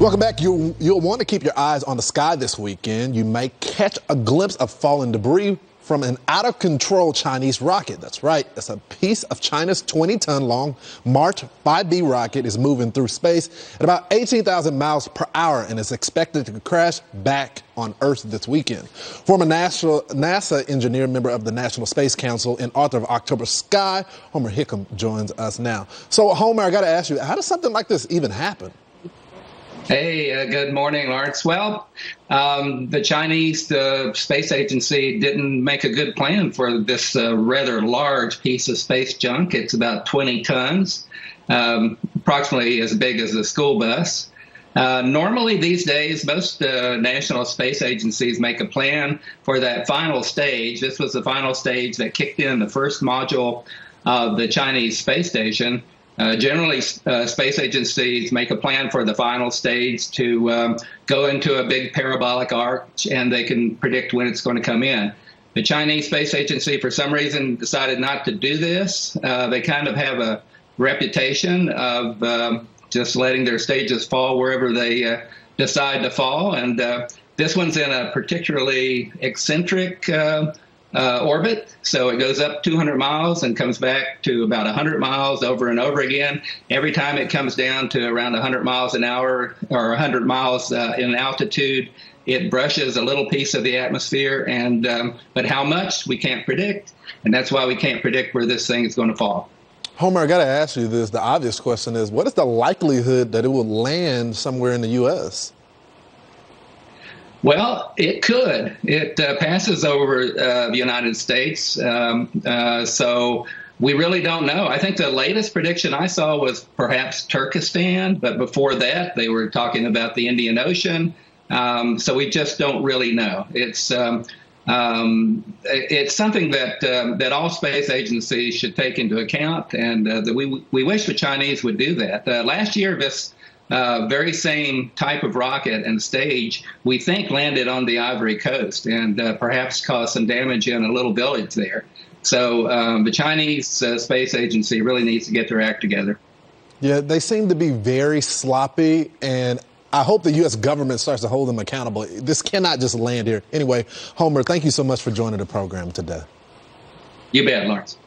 Welcome back. You'll want to keep your eyes on the sky this weekend. You might catch a glimpse of fallen debris from an out-of-control Chinese rocket. That's right. It's a piece of China's 20-ton-long March 5B rocket is moving through space at about 18,000 miles per hour and is expected to crash back on Earth this weekend. Former NASA engineer, member of the National Space Council, and author of October Sky, Homer Hickam, joins us now. So, Homer, I got to ask you, how does something like this even happen? Hey, good morning, Lawrence. Well, the Chinese space agency didn't make a good plan for this rather large piece of space junk. It's about 20 tons, approximately as big as a school bus. Normally these days, most national space agencies make a plan for that final stage. This was the final stage that kicked in the first module of the Chinese space station. Generally, space agencies make a plan for the final stage to go into a big parabolic arch, and they can predict when it's going to come in. The Chinese Space Agency, for some reason, decided not to do this. They kind of have a reputation of just letting their stages fall wherever they decide to fall, and this one's in a particularly eccentric orbit. So it goes up 200 miles and comes back to about 100 miles over and over again. Every time it comes down to around 100 miles an hour or 100 miles in altitude, it brushes a little piece of the atmosphere. But how much, we can't predict. And that's why we can't predict where this thing is going to fall. Homer, I got to ask you this. The obvious question is, what is the likelihood that it will land somewhere in the U.S.? Well, it could. It passes over the United States, so we really don't know. I think the latest prediction I saw was perhaps Turkestan, but before that, they were talking about the Indian Ocean. So we just don't really know. It's something that all space agencies should take into account, and that we wish the Chinese would do that. Last year, this very same type of rocket and stage, we think, landed on the Ivory Coast and perhaps caused some damage in a little village there. So the Chinese space agency really needs to get their act together. Yeah, they seem to be very sloppy, and I hope the U.S. government starts to hold them accountable. This cannot just land here. Anyway, Homer, thank you so much for joining the program today. You bet, Lawrence.